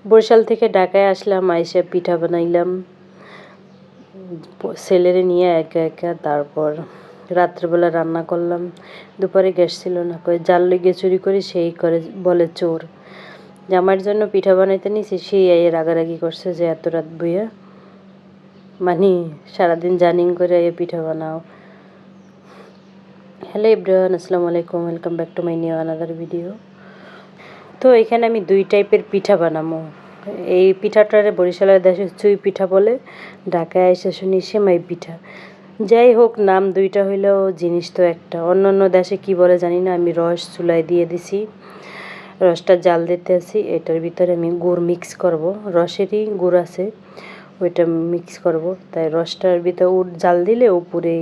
বরিশাল থেকে ঢাকায় আসলাম, আইসা পিঠা বানাইলাম ছেলেরে নিয়ে একা একা। তারপর রাত্রেবেলা রান্না করলাম। দুপুরে গ্যাস ছিল না, কই জাল লেগে চুরি করি, সেই করে বলে চোর। জামাইয়ের জন্য পিঠা বানাইতে নিছি, সেই রাগারাগি করছে যে এত রাত বইয়া মানে সারাদিন জার্নিং করে পিঠা বানাও। হ্যালো এভরিওয়ান, আসসালামু আলাইকুম, welcome back to my new another video. তো এখানে আমি দুই টাইপের পিঠা বানাবো। এই পিঠাটারে বরিশালের দেশে চুই পিঠা বলে, ঢাকায় এসে শুনি সেমাই পিঠা। যাই হোক, নাম দুইটা হইলেও জিনিস তো একটা। অন্য অন্য দেশে কি বলে জানি না। আমি রস চুলায় দিয়ে দিছি, রসটা জাল দিতে আছি। এটার ভিতরে আমি গুড় মিক্স করব, রসেরই গুড় আছে, ওইটা মিক্স করব। তাই রসটার ভিতরে জাল দিলে উপরে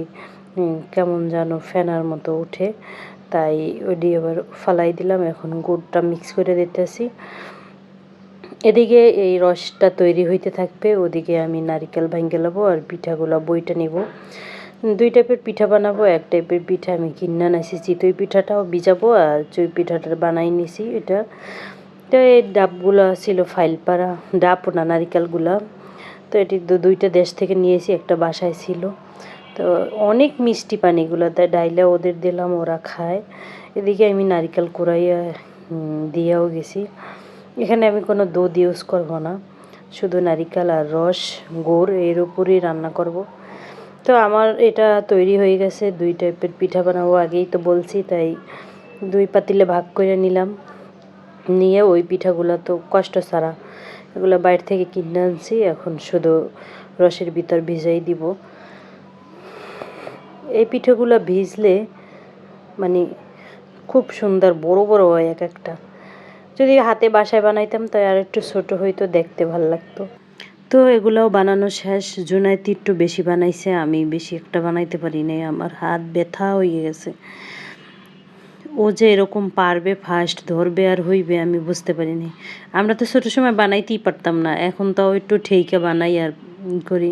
কেমন যেন ফেনার মতো উঠে, তাই ওইটি এবার ফালাই দিলাম। এখন গুড়টা মিক্স করে দিতেছি। এদিকে এই রসটা তৈরি হইতে থাকবে, ওদিকে আমি নারিকেল ভাঙে নেবো আর পিঠাগুলো বইটা নিব। দুই টাইপের পিঠা বানাবো। এক টাইপের পিঠা আমি কিনে নিয়েছি, চিতই পিঠাটাও ভিজাবো, আর চুই পিঠাটা বানাই নিছি। এটা তো এই ডাবগুলো ছিল ফাইলপাড়া, ডাব না নারিকেলগুলা। তো এটি দুইটা দেশ থেকে নিয়েছি, একটা বাসায় ছিল। তো অনেক মিষ্টি পানিগুলো, তাই ডাইলে ওদের দিলাম, ওরা খায়। এদিকে আমি নারিকেল কুড়াইয়া দিয়েও গেছি। এখানে আমি কোনো দুধ ইউজ করব না, শুধু নারিকেল আর রস গুড় এর উপরই রান্না করব। তো আমার এটা তৈরি হয়ে গেছে। দুই টাইপের পিঠা বানাবো, আগেই তো বলছি, তাই দুই পাতিলে ভাগ করে নিলাম। নিয়ে ওই পিঠাগুলো তো কষ্ট ছাড়া, এগুলো বাইরে থেকে কিনে আনছি। এখন শুধু রসের ভিতর ভিজাই দিব। এই পিঠাগুলো ভিজলে মানে খুব সুন্দর বড় বড় হয় এক একটা। যদি হাতে বাসায় বানাইতাম তাই আর একটু ছোটো হইতো, দেখতে ভাল লাগতো। তো এগুলাও বানানো শেষ। জুনাইতি একটু বেশি বানাইছে, আমি বেশি একটা বানাইতে পারি নাই, আমার হাত ব্যথা হয়ে গেছে। ও যে এরকম পারবে, ফার্স্ট ধরবে আর হইবে, আমি বুঝতে পারিনি। আমরা তো ছোটো সময় বানাইতেই পারতাম না, এখন তাও একটু ঠেইকে বানাই আর করি।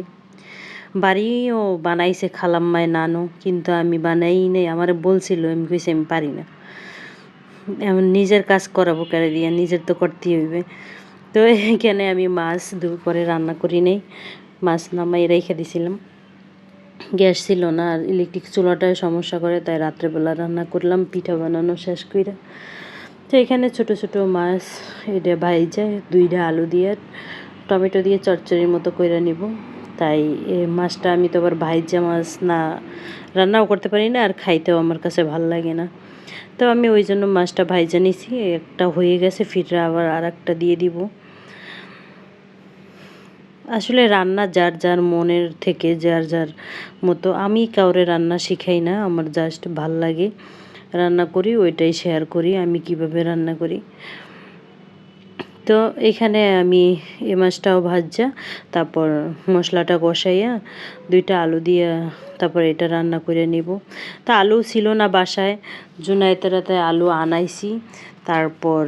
বাড়িও বানাইছে খালাম্মায় নানু, কিন্তু আমি বানাই নাই। আমার বলছিল, আমি কইছি আমি পারি না। এমন নিজের কাজ করাবো কেড়ে দিয়ে, নিজের তো করতেই হইবে। তো এখানে আমি মাছ দুপুরে রান্না করি নাই, মাছ নামাই রেখে দিছিলাম। গ্যাস ছিল না আর ইলেকট্রিক চুলাটায় সমস্যা করে, তাই রাত্রেবেলা রান্না করলাম পিঠা বানানো শেষ করে। তো এখানে ছোট ছোট মাছ এটা ভাইজা দুইটা আলু দিয়ে টমেটো দিয়ে চচ্চড়ির মতো করে নিব। তাই এই মাছটা আমি তো আবার ভাইজা মাছ না রান্নাও করতে পারি না, আর খাইতেও আমার কাছে ভাল লাগে না। তো আমি ওই জন্য মাছটা ভাইজা নিছি, একটা হয়ে গেছে, ফিররা আবার আর একটা দিয়ে দিব। আসলে রান্না যার যার মনের থেকে, যার যার মতো। আমি কাউরে রান্না শিখাই না, আমার জাস্ট ভাল লাগে রান্না করি, ওইটাই শেয়ার করি আমি কিভাবে রান্না করি। তো এখানে আমি এই মাছটাও ভাজা, তারপর মশলাটা কষাইয়া দুইটা আলু দিয়া তারপর এটা রান্না করে নিব। তা আলু ছিল না বাসায়, জুনাইতেরাতে আলু আনাইছি, তারপর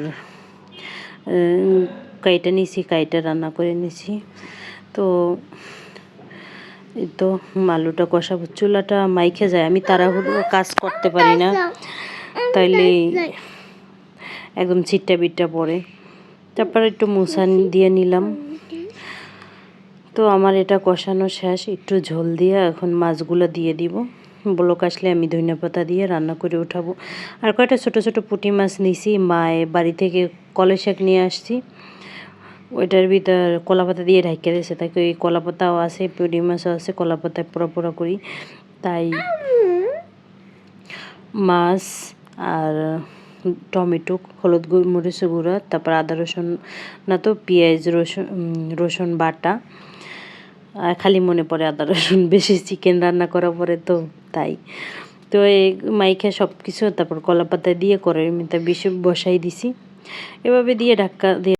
কাইটা নিছি, কাইটা রান্না করে নিছি। তো এই তো আলুটা কষাবো, চুলাটা মাইখে যায়, আমি তাড়াহুড়ো কাজ করতে পারি না, তাইলে একদম ছিটটা বিটটা পড়ে। তারপর একটু মুসান দিয়ে নিলাম। তো আমার এটা কষানো শেষ, একটু ঝোল দিয়ে এখন মাছগুলো দিয়ে দিব। বলক আসলে আমি ধনিয়া পাতা দিয়ে রান্না করে উঠাবো। আর কয়টা ছোট ছোট পুঁটি মাছ নিছি, মায়ে বাড়ি থেকে কলাই শাক নিয়ে আসছি, ওইটার ভিতর কলা পাতা দিয়ে ঢাইকা দিয়েছে, তাই ওই কলা পাতাও আছে, পুঁটি মাছও আছে, কলা পাতায় পোড়া পোড়া করি। তাই মাছ আর টমেটো, হলুদ মরিচের গুঁড়া, তারপর আদা রসুন না তো পেঁয়াজ রসুন বাটা। আর খালি মনে পড়ে আদা রসুন, বেশি চিকেন রান্না করার পরে তো তাই। তো এই মাইখা সব কিছু তারপর কলা পাতা দিয়ে করে আমি তা বেশি বসাই দিছি, এভাবে দিয়ে ঢাকা দিয়ে